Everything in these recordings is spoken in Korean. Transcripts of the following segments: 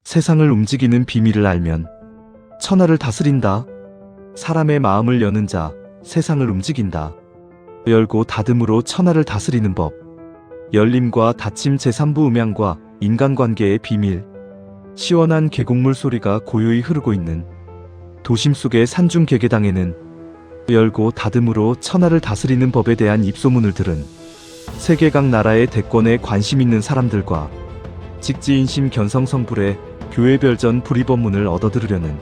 세상을 움직이는 비밀을 알면 천하를 다스린다. 사람의 마음을 여는 자, 세상을 움직인다. 열고 닫음으로 천하를 다스리는 법. 열림과 닫힘 제3부 음양과 인간관계의 비밀. 시원한 계곡물 소리가 고요히 흐르고 있는 도심 속의 산중 개개당에는 열고 닫음으로 천하를 다스리는 법에 대한 입소문을 들은 세계 각 나라의 대권에 관심 있는 사람들과 직지인심 견성성불의 교회별전 불이법문을 얻어들으려는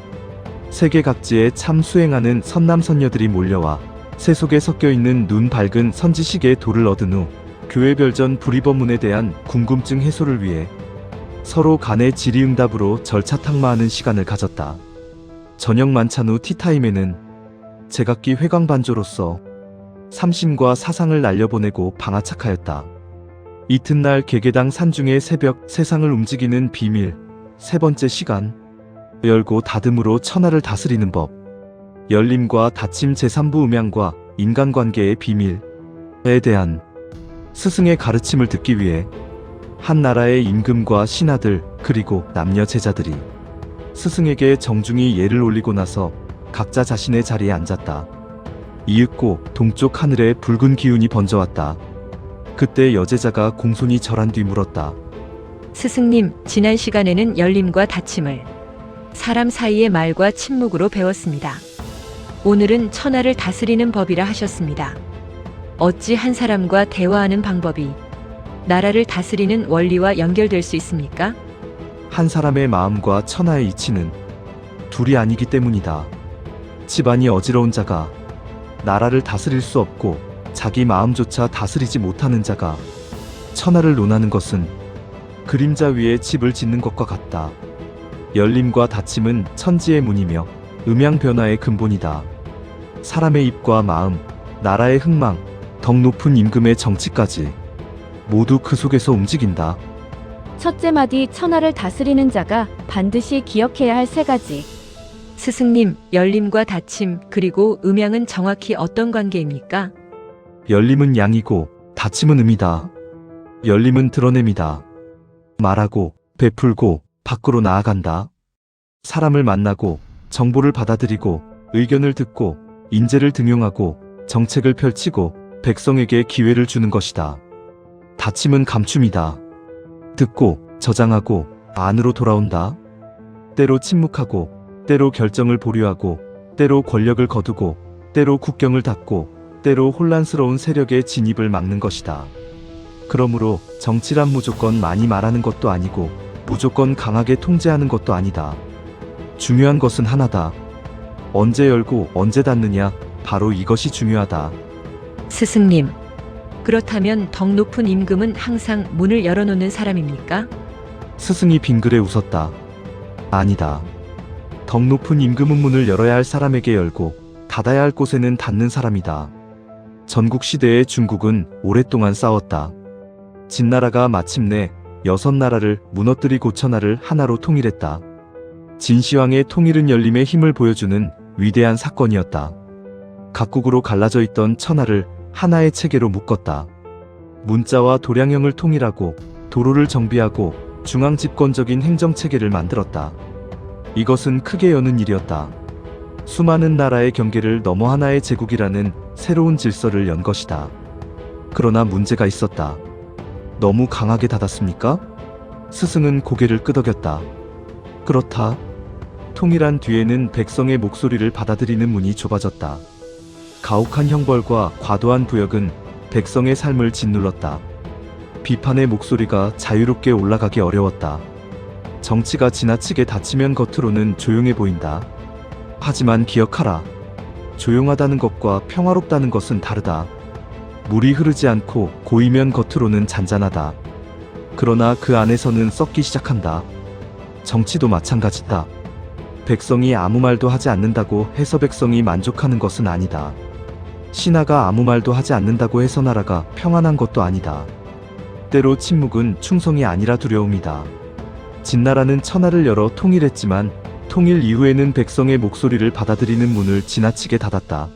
세계 각지에 참 수행하는 선남선녀들이 몰려와 새 속에 섞여있는 눈 밝은 선지식의 도를 얻은 후 교회별전 불이법문에 대한 궁금증 해소를 위해 서로 간의 질의응답으로 절차탕마하는 시간을 가졌다. 저녁 만찬 후 티타임에는 제각기 회광반조로서 삼심과 사상을 날려보내고 방아착하였다. 이튿날 개개당 산중의 새벽 세상을 움직이는 비밀 세 번째 시간. 열고 닫음으로 천하를 다스리는 법. 열림과 닫힘 제3부 음양과 인간관계의 비밀에 대한 스승의 가르침을 듣기 위해 한 나라의 임금과 신하들 그리고 남녀 제자들이 스승에게 정중히 예를 올리고 나서 각자 자신의 자리에 앉았다. 이윽고 동쪽 하늘에 붉은 기운이 번져왔다. 그때 여제자가 공손히 절한 뒤 물었다. 스승님, 지난 시간에는 열림과 닫힘을 사람 사이의 말과 침묵으로 배웠습니다. 오늘은 천하를 다스리는 법이라 하셨습니다. 어찌 한 사람과 대화하는 방법이 나라를 다스리는 원리와 연결될 수 있습니까? 한 사람의 마음과 천하의 이치는 둘이 아니기 때문이다. 집안이 어지러운 자가 나라를 다스릴 수 없고 자기 마음조차 다스리지 못하는 자가 천하를 논하는 것은 그림자 위에 집을 짓는 것과 같다. 열림과 닫힘은 천지의 문이며 음양 변화의 근본이다. 사람의 입과 마음, 나라의 흥망, 덕 높은 임금의 정치까지 모두 그 속에서 움직인다. 첫째 마디 천하를 다스리는 자가 반드시 기억해야 할 세 가지. 스승님, 열림과 닫힘 그리고 음양은 정확히 어떤 관계입니까? 열림은 양이고 닫힘은 음이다. 열림은 드러냄이다. 말하고 베풀고 밖으로 나아간다. 사람을 만나고 정보를 받아들이고 의견을 듣고 인재를 등용하고 정책을 펼치고 백성에게 기회를 주는 것이다. 닫힘은 감춤이다. 듣고 저장하고 안으로 돌아온다. 때로 침묵하고 때로 결정을 보류하고 때로 권력을 거두고 때로 국경을 닫고 때로 혼란스러운 세력의 진입을 막는 것이다. 그러므로 정치란 무조건 많이 말하는 것도 아니고 무조건 강하게 통제하는 것도 아니다. 중요한 것은 하나다. 언제 열고 언제 닫느냐, 바로 이것이 중요하다. 스승님, 그렇다면 덕 높은 임금은 항상 문을 열어놓는 사람입니까? 스승이 빙그레 웃었다. 아니다. 덕 높은 임금은 문을 열어야 할 사람에게 열고 닫아야 할 곳에는 닫는 사람이다. 전국시대의 중국은 오랫동안 싸웠다. 진나라가 마침내 6나라를 무너뜨리고 천하를 하나로 통일했다. 진시황의 통일은 열림의 힘을 보여주는 위대한 사건이었다. 각국으로 갈라져 있던 천하를 하나의 체계로 묶었다. 문자와 도량형을 통일하고 도로를 정비하고 중앙집권적인 행정체계를 만들었다. 이것은 크게 여는 일이었다. 수많은 나라의 경계를 넘어 하나의 제국이라는 새로운 질서를 연 것이다. 그러나 문제가 있었다. 너무 강하게 닫았습니까? 스승은 고개를 끄덕였다. 그렇다. 통일한 뒤에는 백성의 목소리를 받아들이는 문이 좁아졌다. 가혹한 형벌과 과도한 부역은 백성의 삶을 짓눌렀다. 비판의 목소리가 자유롭게 올라가기 어려웠다. 정치가 지나치게 닫히면 겉으로는 조용해 보인다. 하지만 기억하라. 조용하다는 것과 평화롭다는 것은 다르다. 물이 흐르지 않고 고이면 겉으로는 잔잔하다. 그러나 그 안에서는 썩기 시작한다. 정치도 마찬가지다. 백성이 아무 말도 하지 않는다고 해서 백성이 만족하는 것은 아니다. 신하가 아무 말도 하지 않는다고 해서 나라가 평안한 것도 아니다. 때로 침묵은 충성이 아니라 두려움이다. 진나라는 천하를 열어 통일했지만 통일 이후에는 백성의 목소리를 받아들이는 문을 지나치게 닫았다.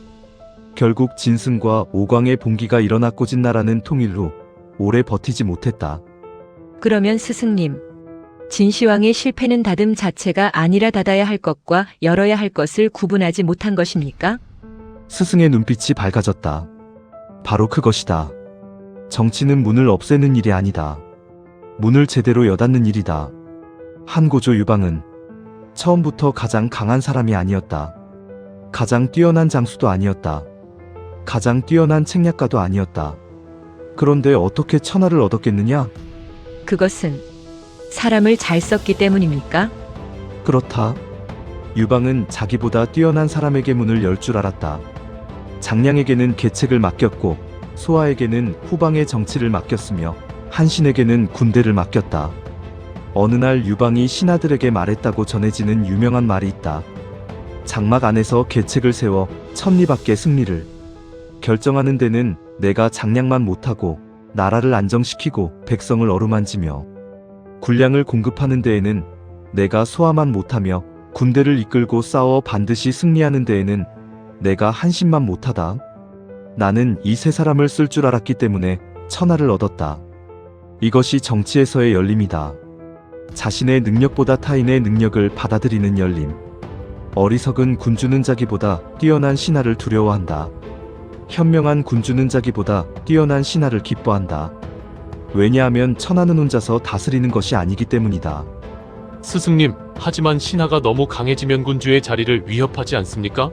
결국 진승과 오광의 봉기가 일어나 꼬진 나라는 통일 후 오래 버티지 못했다. 그러면 스승님, 진시황의 실패는 닫음 자체가 아니라 닫아야 할 것과 열어야 할 것을 구분하지 못한 것입니까? 스승의 눈빛이 밝아졌다. 바로 그것이다. 정치는 문을 없애는 일이 아니다. 문을 제대로 여닫는 일이다. 한고조 유방은 처음부터 가장 강한 사람이 아니었다. 가장 뛰어난 장수도 아니었다. 가장 뛰어난 책략가도 아니었다. 그런데 어떻게 천하를 얻었겠느냐? 그것은 사람을 잘 썼기 때문입니까? 그렇다. 유방은 자기보다 뛰어난 사람에게 문을 열 줄 알았다. 장량에게는 계책을 맡겼고 소아에게는 후방의 정치를 맡겼으며 한신에게는 군대를 맡겼다. 어느 날 유방이 신하들에게 말했다고 전해지는 유명한 말이 있다. 장막 안에서 계책을 세워 천리 밖의 승리를 결정하는 데는 내가 장량만 못하고 나라를 안정시키고 백성을 어루만지며 군량을 공급하는 데에는 내가 소아만 못하며 군대를 이끌고 싸워 반드시 승리하는 데에는 내가 한신만 못하다. 나는 이 세 사람을 쓸 줄 알았기 때문에 천하를 얻었다. 이것이 정치에서의 열림이다. 자신의 능력보다 타인의 능력을 받아들이는 열림. 어리석은 군주는 자기보다 뛰어난 신하를 두려워한다. 현명한 군주는 자기보다 뛰어난 신하를 기뻐한다. 왜냐하면 천하는 혼자서 다스리는 것이 아니기 때문이다. 스승님, 하지만 신하가 너무 강해지면 군주의 자리를 위협하지 않습니까?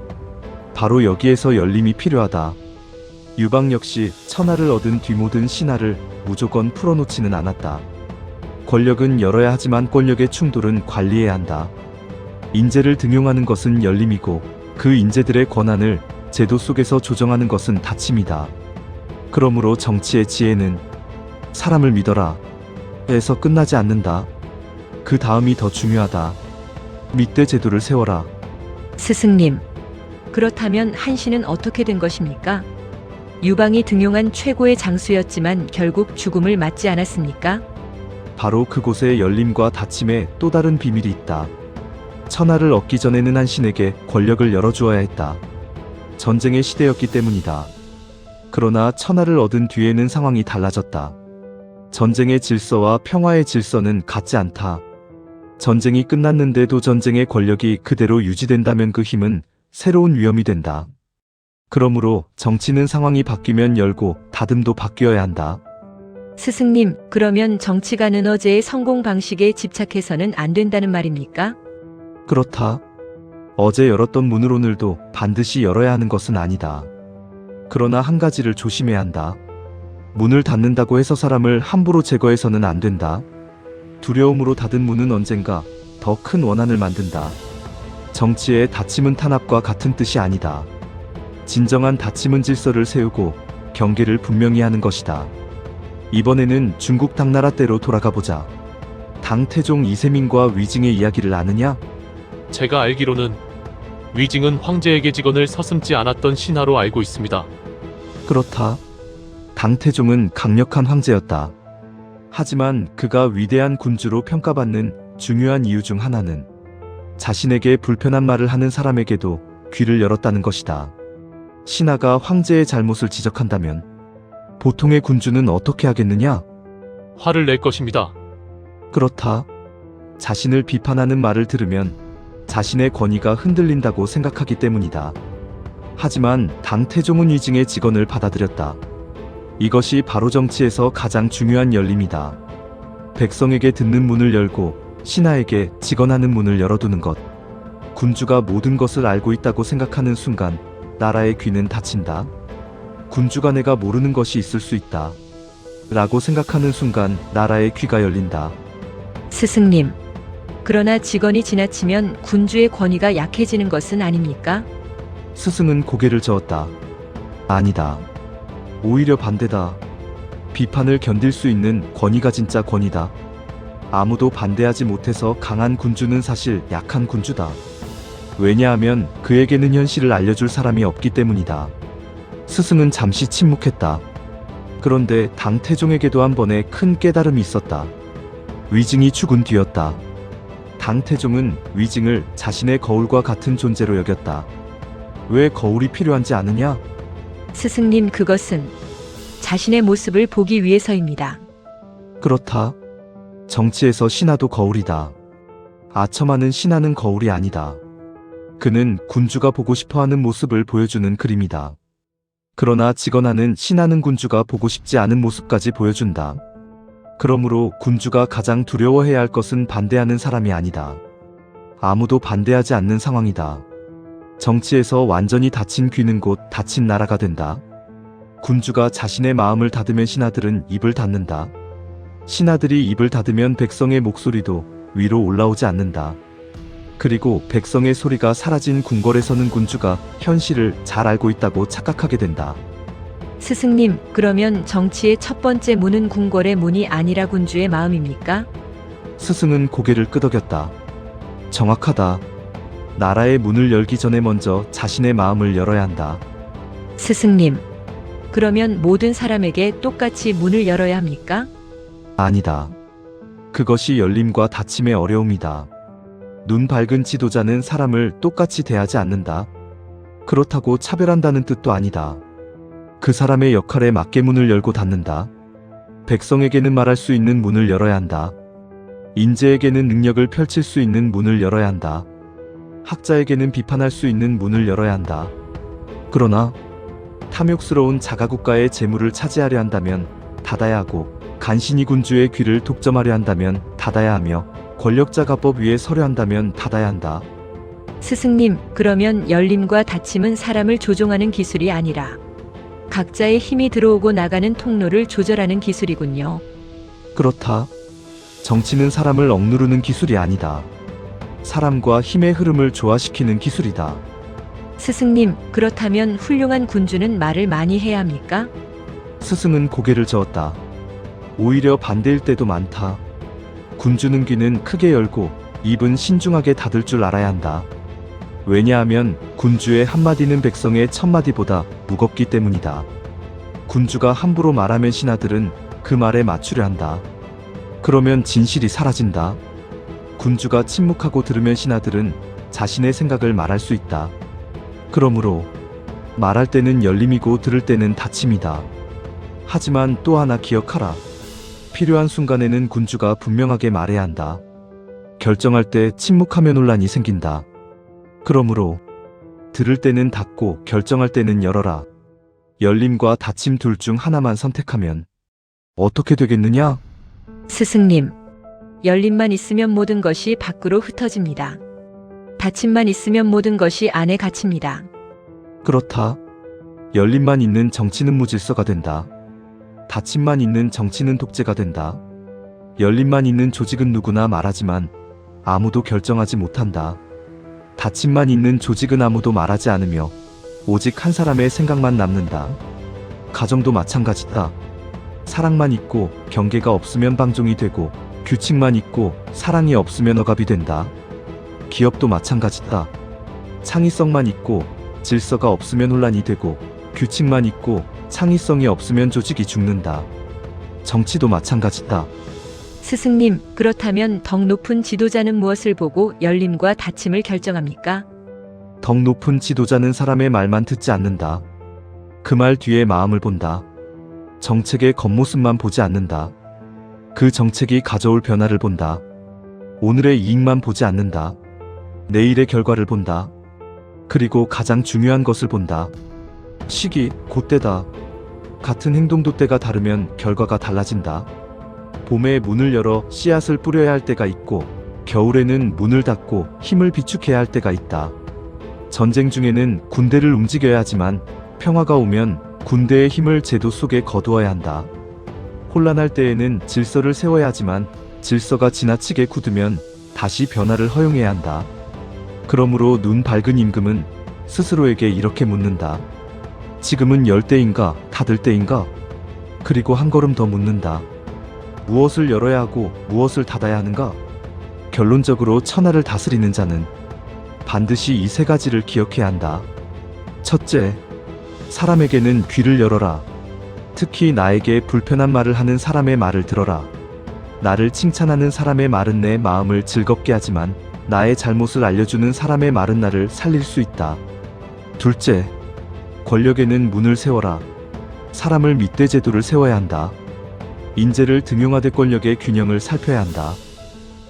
바로 여기에서 열림이 필요하다. 유방 역시 천하를 얻은 뒤 모든 신하를 무조건 풀어놓지는 않았다. 권력은 열어야 하지만 권력의 충돌은 관리해야 한다. 인재를 등용하는 것은 열림이고 그 인재들의 권한을 제도 속에서 조정하는 것은 다침이다. 그러므로 정치의 지혜는 사람을 믿어라 에서 끝나지 않는다. 그 다음이 더 중요하다. 밑대 제도를 세워라. 스승님, 그렇다면 한신은 어떻게 된 것입니까? 유방이 등용한 최고의 장수였지만 결국 죽음을 맞지 않았습니까? 바로 그곳에 열림과 닫힘에 또 다른 비밀이 있다. 천하를 얻기 전에는 한신에게 권력을 열어주어야 했다. 전쟁의 시대였기 때문이다. 그러나 천하를 얻은 뒤에는 상황이 달라졌다. 전쟁의 질서와 평화의 질서는 같지 않다. 전쟁이 끝났는데도 전쟁의 권력이 그대로 유지된다면 그 힘은 새로운 위험이 된다. 그러므로 정치는 상황이 바뀌면 열고 닫음도 바뀌어야 한다. 스승님, 그러면 정치가는 어제의 성공 방식에 집착해서는 안 된다는 말입니까? 그렇다. 어제 열었던 문을 오늘도 반드시 열어야 하는 것은 아니다. 그러나 한 가지를 조심해야 한다. 문을 닫는다고 해서 사람을 함부로 제거해서는 안 된다. 두려움으로 닫은 문은 언젠가 더 큰 원한을 만든다. 정치의 닫힘은 탄압과 같은 뜻이 아니다. 진정한 닫힘은 질서를 세우고 경계를 분명히 하는 것이다. 이번에는 중국 당나라 때로 돌아가 보자. 당태종 이세민과 위징의 이야기를 아느냐? 제가 알기로는 위징은 황제에게 직언을 서슴지 않았던 신하로 알고 있습니다. 그렇다. 당태종은 강력한 황제였다. 하지만 그가 위대한 군주로 평가받는 중요한 이유 중 하나는 자신에게 불편한 말을 하는 사람에게도 귀를 열었다는 것이다. 신하가 황제의 잘못을 지적한다면 보통의 군주는 어떻게 하겠느냐? 화를 낼 것입니다. 그렇다. 자신을 비판하는 말을 들으면 자신의 권위가 흔들린다고 생각하기 때문이다. 하지만 당태종은 위징의 직언을 받아들였다. 이것이 바로 정치에서 가장 중요한 열림이다. 백성에게 듣는 문을 열고 신하에게 직언하는 문을 열어두는 것. 군주가 모든 것을 알고 있다고 생각하는 순간 나라의 귀는 닫힌다. 군주가 내가 모르는 것이 있을 수 있다. 라고 생각하는 순간 나라의 귀가 열린다. 스승님, 그러나 직언이 지나치면 군주의 권위가 약해지는 것은 아닙니까? 스승은 고개를 저었다. 아니다. 오히려 반대다. 비판을 견딜 수 있는 권위가 진짜 권위다. 아무도 반대하지 못해서 강한 군주는 사실 약한 군주다. 왜냐하면 그에게는 현실을 알려줄 사람이 없기 때문이다. 스승은 잠시 침묵했다. 그런데 당태종에게도 한 번의 큰 깨달음이 있었다. 위징이 죽은 뒤였다. 당태종은 위징을 자신의 거울과 같은 존재로 여겼다. 왜 거울이 필요한지 아느냐? 스승님, 그것은 자신의 모습을 보기 위해서입니다. 그렇다. 정치에서 신하도 거울이다. 아첨하는 신하는 거울이 아니다. 그는 군주가 보고 싶어하는 모습을 보여주는 그림이다. 그러나 직언하는 신하는 군주가 보고 싶지 않은 모습까지 보여준다. 그러므로 군주가 가장 두려워해야 할 것은 반대하는 사람이 아니다. 아무도 반대하지 않는 상황이다. 정치에서 완전히 닫힌 귀는 곧 닫힌 나라가 된다. 군주가 자신의 마음을 닫으면 신하들은 입을 닫는다. 신하들이 입을 닫으면 백성의 목소리도 위로 올라오지 않는다. 그리고 백성의 소리가 사라진 궁궐에서는 군주가 현실을 잘 알고 있다고 착각하게 된다. 스승님, 그러면 정치의 첫 번째 문은 궁궐의 문이 아니라 군주의 마음입니까? 스승은 고개를 끄덕였다. 정확하다. 나라의 문을 열기 전에 먼저 자신의 마음을 열어야 한다. 스승님, 그러면 모든 사람에게 똑같이 문을 열어야 합니까? 아니다. 그것이 열림과 닫힘의 어려움이다. 눈 밝은 지도자는 사람을 똑같이 대하지 않는다. 그렇다고 차별한다는 뜻도 아니다. 그 사람의 역할에 맞게 문을 열고 닫는다. 백성에게는 말할 수 있는 문을 열어야 한다. 인재에게는 능력을 펼칠 수 있는 문을 열어야 한다. 학자에게는 비판할 수 있는 문을 열어야 한다. 그러나 탐욕스러운 자가국가의 재물을 차지하려 한다면 닫아야 하고, 간신히 군주의 귀를 독점하려 한다면 닫아야 하며, 권력자가법 위에 서려 한다면 닫아야 한다. 스승님, 그러면 열림과 닫힘은 사람을 조종하는 기술이 아니라 각자의 힘이 들어오고 나가는 통로를 조절하는 기술이군요. 그렇다. 정치는 사람을 억누르는 기술이 아니다. 사람과 힘의 흐름을 조화시키는 기술이다. 스승님, 그렇다면 훌륭한 군주는 말을 많이 해야 합니까? 스승은 고개를 저었다. 오히려 반대일 때도 많다. 군주는 귀는 크게 열고 입은 신중하게 닫을 줄 알아야 한다. 왜냐하면 군주의 한마디는 백성의 천마디보다 무겁기 때문이다. 군주가 함부로 말하면 신하들은 그 말에 맞추려 한다. 그러면 진실이 사라진다. 군주가 침묵하고 들으면 신하들은 자신의 생각을 말할 수 있다. 그러므로 말할 때는 열림이고 들을 때는 닫힘이다. 하지만 또 하나 기억하라. 필요한 순간에는 군주가 분명하게 말해야 한다. 결정할 때 침묵하면 혼란이 생긴다. 그러므로 들을 때는 닫고 결정할 때는 열어라. 열림과 닫힘 둘 중 하나만 선택하면 어떻게 되겠느냐? 스승님, 열림만 있으면 모든 것이 밖으로 흩어집니다. 닫힘만 있으면 모든 것이 안에 갇힙니다. 그렇다. 열림만 있는 정치는 무질서가 된다. 닫힘만 있는 정치는 독재가 된다. 열림만 있는 조직은 누구나 말하지만 아무도 결정하지 못한다. 닫힘만 있는 조직은 아무도 말하지 않으며 오직 한 사람의 생각만 남는다. 가정도 마찬가지다. 사랑만 있고 경계가 없으면 방종이 되고, 규칙만 있고 사랑이 없으면 억압이 된다. 기업도 마찬가지다. 창의성만 있고 질서가 없으면 혼란이 되고, 규칙만 있고 창의성이 없으면 조직이 죽는다. 정치도 마찬가지다. 스승님, 그렇다면 덕 높은 지도자는 무엇을 보고 열림과 닫힘을 결정합니까? 덕 높은 지도자는 사람의 말만 듣지 않는다. 그 말 뒤에 마음을 본다. 정책의 겉모습만 보지 않는다. 그 정책이 가져올 변화를 본다. 오늘의 이익만 보지 않는다. 내일의 결과를 본다. 그리고 가장 중요한 것을 본다. 시기, 곧 때다. 같은 행동도 때가 다르면 결과가 달라진다. 봄에 문을 열어 씨앗을 뿌려야 할 때가 있고, 겨울에는 문을 닫고 힘을 비축해야 할 때가 있다. 전쟁 중에는 군대를 움직여야 하지만 평화가 오면 군대의 힘을 제도 속에 거두어야 한다. 혼란할 때에는 질서를 세워야 하지만 질서가 지나치게 굳으면 다시 변화를 허용해야 한다. 그러므로 눈 밝은 임금은 스스로에게 이렇게 묻는다. 지금은 열 때인가 닫을 때인가? 그리고 한 걸음 더 묻는다. 무엇을 열어야 하고 무엇을 닫아야 하는가? 결론적으로 천하를 다스리는 자는 반드시 이 세 가지를 기억해야 한다. 첫째, 사람에게는 귀를 열어라. 특히 나에게 불편한 말을 하는 사람의 말을 들어라. 나를 칭찬하는 사람의 말은 내 마음을 즐겁게 하지만 나의 잘못을 알려주는 사람의 말은 나를 살릴 수 있다. 둘째, 권력에는 문을 세워라. 사람을 밑대 제도를 세워야 한다. 인재를 등용하되 권력의 균형을 살펴야 한다.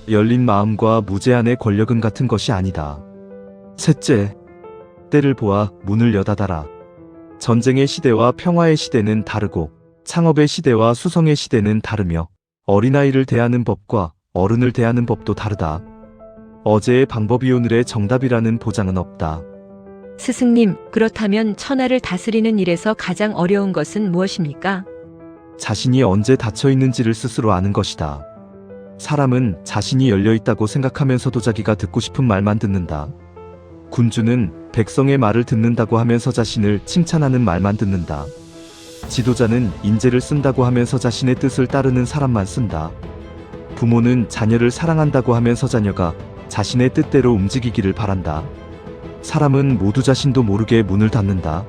열린 마음과 무제한의 권력은 같은 것이 아니다. 셋째, 때를 보아 문을 여닫아라. 전쟁의 시대와 평화의 시대는 다르고 창업의 시대와 수성의 시대는 다르며 어린아이를 대하는 법과 어른을 대하는 법도 다르다. 어제의 방법이 오늘의 정답이라는 보장은 없다. 스승님, 그렇다면 천하를 다스리는 일에서 가장 어려운 것은 무엇입니까? 자신이 언제 닫혀 있는지를 스스로 아는 것이다. 사람은 자신이 열려 있다고 생각하면서도 자기가 듣고 싶은 말만 듣는다. 군주는 백성의 말을 듣는다고 하면서 자신을 칭찬하는 말만 듣는다. 지도자는 인재를 쓴다고 하면서 자신의 뜻을 따르는 사람만 쓴다. 부모는 자녀를 사랑한다고 하면서 자녀가 자신의 뜻대로 움직이기를 바란다. 사람은 모두 자신도 모르게 문을 닫는다.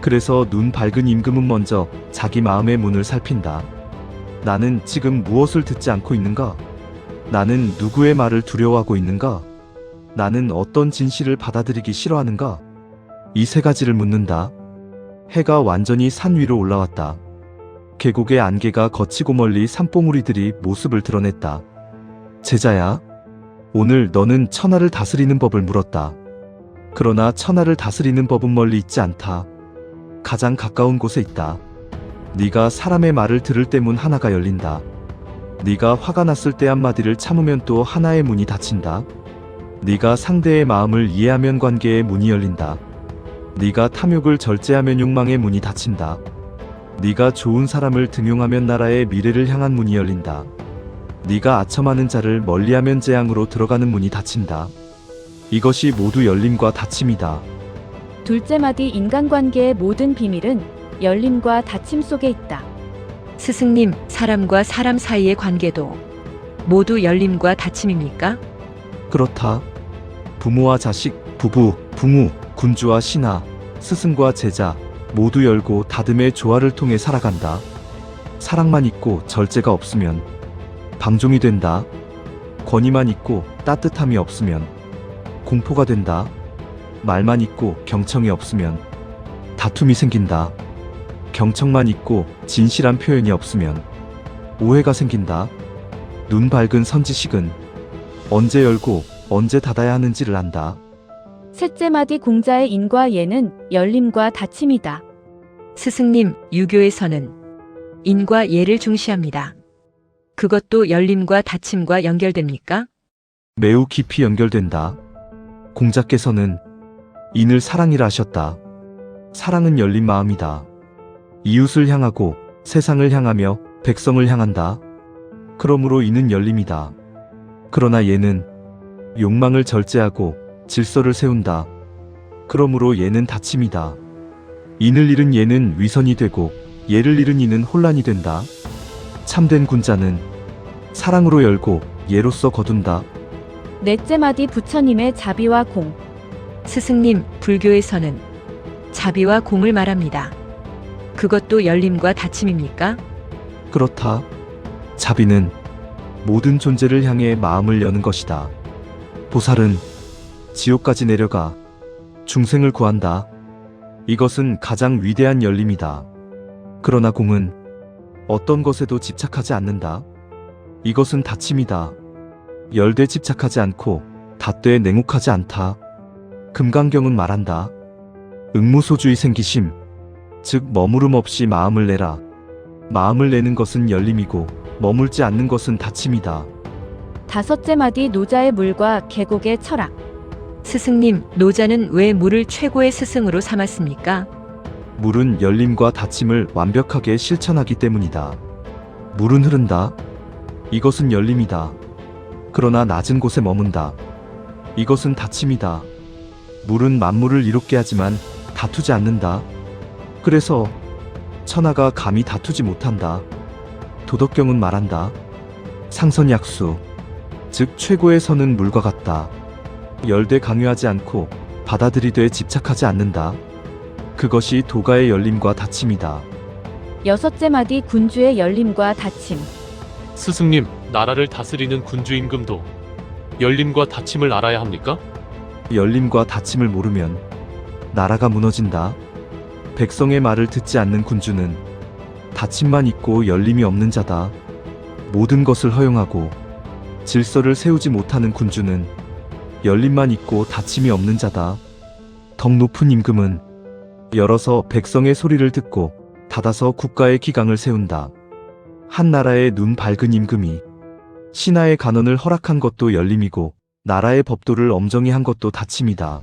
그래서 눈 밝은 임금은 먼저 자기 마음의 문을 살핀다. 나는 지금 무엇을 듣지 않고 있는가? 나는 누구의 말을 두려워하고 있는가? 나는 어떤 진실을 받아들이기 싫어하는가? 이 세 가지를 묻는다. 해가 완전히 산 위로 올라왔다. 계곡의 안개가 거치고 멀리 산봉우리들이 모습을 드러냈다. 제자야, 오늘 너는 천하를 다스리는 법을 물었다. 그러나 천하를 다스리는 법은 멀리 있지 않다. 가장 가까운 곳에 있다. 네가 사람의 말을 들을 때 문 하나가 열린다. 네가 화가 났을 때 한마디를 참으면 또 하나의 문이 닫힌다. 네가 상대의 마음을 이해하면 관계의 문이 열린다. 네가 탐욕을 절제하면 욕망의 문이 닫힌다. 네가 좋은 사람을 등용하면 나라의 미래를 향한 문이 열린다. 네가 아첨하는 자를 멀리하면 재앙으로 들어가는 문이 닫힌다. 이것이 모두 열림과 닫힘이다. 둘째 마디 인간관계의 모든 비밀은 열림과 닫힘 속에 있다. 스승님, 사람과 사람 사이의 관계도 모두 열림과 닫힘입니까? 그렇다. 부모와 자식, 부부, 부모, 군주와 신하, 스승과 제자 모두 열고 닫음의 조화를 통해 살아간다. 사랑만 있고 절제가 없으면 방종이 된다. 권위만 있고 따뜻함이 없으면 공포가 된다. 말만 있고 경청이 없으면 다툼이 생긴다. 경청만 있고 진실한 표현이 없으면 오해가 생긴다. 눈 밝은 선지식은 언제 열고 언제 닫아야 하는지를 안다. 셋째 마디 공자의 인과 예는 열림과 닫힘이다. 스승님, 유교에서는 인과 예를 중시합니다. 그것도 열림과 닫힘과 연결됩니까? 매우 깊이 연결된다. 공자께서는 인을 사랑이라 하셨다. 사랑은 열린 마음이다. 이웃을 향하고 세상을 향하며 백성을 향한다. 그러므로 이는 열림이다. 그러나 얘는 욕망을 절제하고 질서를 세운다. 그러므로 얘는 닫힘이다. 인을 잃은 얘는 위선이 되고 예를 잃은 이는 혼란이 된다. 참된 군자는 사랑으로 열고 예로써 거둔다. 넷째 마디 부처님의 자비와 공. 스승님, 불교에서는 자비와 공을 말합니다. 그것도 열림과 닫힘입니까? 그렇다. 자비는 모든 존재를 향해 마음을 여는 것이다. 보살은 지옥까지 내려가 중생을 구한다. 이것은 가장 위대한 열림이다. 그러나 공은 어떤 것에도 집착하지 않는다. 이것은 닫힘이다. 열되 집착하지 않고 닫되 냉혹하지 않다. 금강경은 말한다. 응무소주의 생기심, 즉 머무름 없이 마음을 내라. 마음을 내는 것은 열림이고 머물지 않는 것은 닫힘이다. 다섯째 마디 노자의 물과 계곡의 철학. 스승님, 노자는 왜 물을 최고의 스승으로 삼았습니까? 물은 열림과 닫힘을 완벽하게 실천하기 때문이다. 물은 흐른다. 이것은 열림이다. 그러나 낮은 곳에 머문다. 이것은 닫힘이다. 물은 만물을 이롭게 하지만 다투지 않는다. 그래서 천하가 감히 다투지 못한다. 도덕경은 말한다. 상선약수, 즉 최고의 선은 물과 같다. 열되 강요하지 않고 받아들이되 집착하지 않는다. 그것이 도가의 열림과 닫힘이다. 여섯째 마디 군주의 열림과 닫힘. 스승님, 나라를 다스리는 군주 임금도 열림과 닫힘을 알아야 합니까? 열림과 닫힘을 모르면 나라가 무너진다. 백성의 말을 듣지 않는 군주는 닫힘만 있고 열림이 없는 자다. 모든 것을 허용하고 질서를 세우지 못하는 군주는 열림만 있고 닫힘이 없는 자다. 덕 높은 임금은 열어서 백성의 소리를 듣고 닫아서 국가의 기강을 세운다. 한 나라의 눈 밝은 임금이 신하의 간언을 허락한 것도 열림이고 나라의 법도를 엄정히 한 것도 닫힘이다.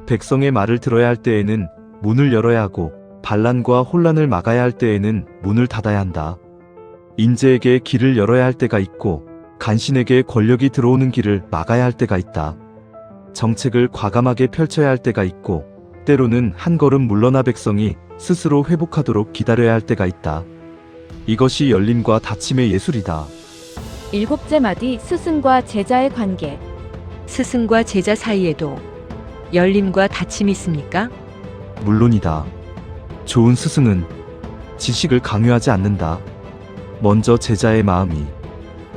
백성의 말을 들어야 할 때에는 문을 열어야 하고 반란과 혼란을 막아야 할 때에는 문을 닫아야 한다. 인재에게 길을 열어야 할 때가 있고 간신에게 권력이 들어오는 길을 막아야 할 때가 있다. 정책을 과감하게 펼쳐야 할 때가 있고 때로는 한 걸음 물러나 백성이 스스로 회복하도록 기다려야 할 때가 있다. 이것이 열림과 닫힘의 예술이다. 일곱째 마디 스승과 제자의 관계. 스승과 제자 사이에도 열림과 닫힘이 있습니까? 물론이다. 좋은 스승은 지식을 강요하지 않는다. 먼저 제자의 마음이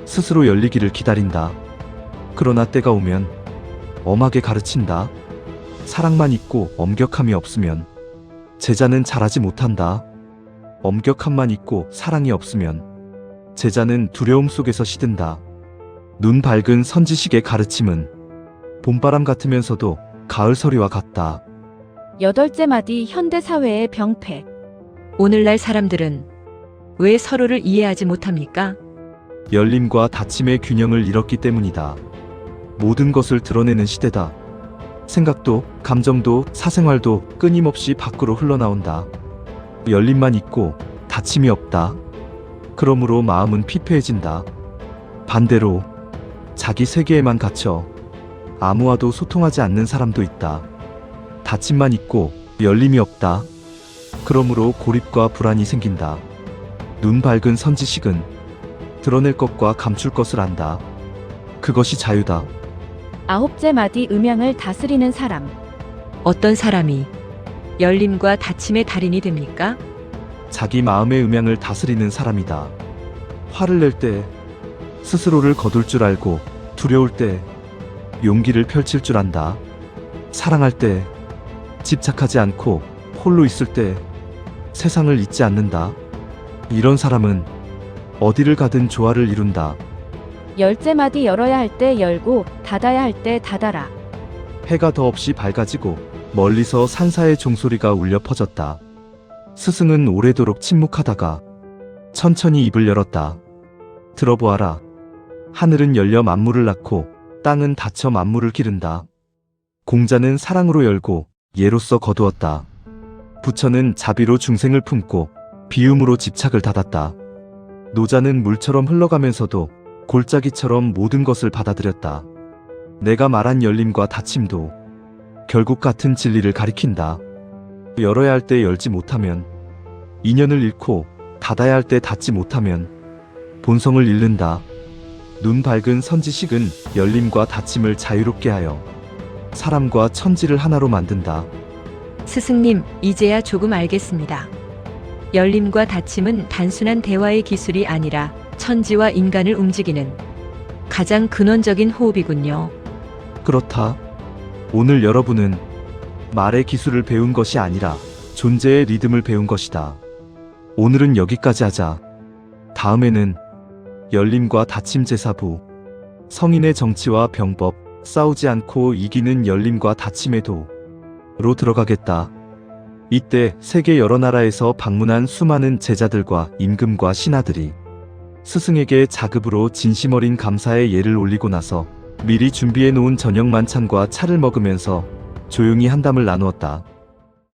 스스로 열리기를 기다린다. 그러나 때가 오면 엄하게 가르친다. 사랑만 있고 엄격함이 없으면 제자는 잘하지 못한다. 엄격함만 있고 사랑이 없으면 제자는 두려움 속에서 시든다. 눈 밝은 선지식의 가르침은 봄바람 같으면서도 가을 서리와 같다. 여덟째 마디 현대 사회의 병폐. 오늘날 사람들은 왜 서로를 이해하지 못합니까? 열림과 닫힘의 균형을 잃었기 때문이다. 모든 것을 드러내는 시대다. 생각도, 감정도, 사생활도 끊임없이 밖으로 흘러나온다. 열림만 있고 닫힘이 없다. 그러므로 마음은 피폐해진다. 반대로 자기 세계에만 갇혀 아무와도 소통하지 않는 사람도 있다. 닫힘만 있고 열림이 없다. 그러므로 고립과 불안이 생긴다. 눈 밝은 선지식은 드러낼 것과 감출 것을 안다. 그것이 자유다. 아홉째 마디 음양을 다스리는 사람. 어떤 사람이 열림과 닫힘의 달인이 됩니까? 자기 마음의 음양을 다스리는 사람이다. 화를 낼 때 스스로를 거둘 줄 알고 두려울 때 용기를 펼칠 줄 안다. 사랑할 때 집착하지 않고 홀로 있을 때 세상을 잊지 않는다. 이런 사람은 어디를 가든 조화를 이룬다. 열째 마디 열어야 할 때 열고 닫아야 할 때 닫아라. 해가 더없이 밝아지고 멀리서 산사의 종소리가 울려 퍼졌다. 스승은 오래도록 침묵하다가 천천히 입을 열었다. 들어보아라. 하늘은 열려 만물을 낳고 땅은 닫혀 만물을 기른다. 공자는 사랑으로 열고 예로써 거두었다. 부처는 자비로 중생을 품고 비움으로 집착을 닫았다. 노자는 물처럼 흘러가면서도 골짜기처럼 모든 것을 받아들였다. 내가 말한 열림과 닫힘도 결국 같은 진리를 가리킨다. 열어야 할 때 열지 못하면 인연을 잃고 닫아야 할 때 닫지 못하면 본성을 잃는다. 눈 밝은 선지식은 열림과 닫힘을 자유롭게 하여 사람과 천지를 하나로 만든다. 스승님, 이제야 조금 알겠습니다. 열림과 닫힘은 단순한 대화의 기술이 아니라 천지와 인간을 움직이는 가장 근원적인 호흡이군요. 그렇다. 오늘 여러분은 말의 기술을 배운 것이 아니라 존재의 리듬을 배운 것이다. 오늘은 여기까지 하자. 다음에는 열림과 닫힘 제사부, 성인의 정치와 병법, 싸우지 않고 이기는 열림과 닫힘의 도로 들어가겠다. 이때 세계 여러 나라에서 방문한 수많은 제자들과 임금과 신하들이 스승에게 자급으로 진심 어린 감사의 예를 올리고 나서 미리 준비해 놓은 저녁 만찬과 차를 먹으면서 조용히 한담을 나누었다.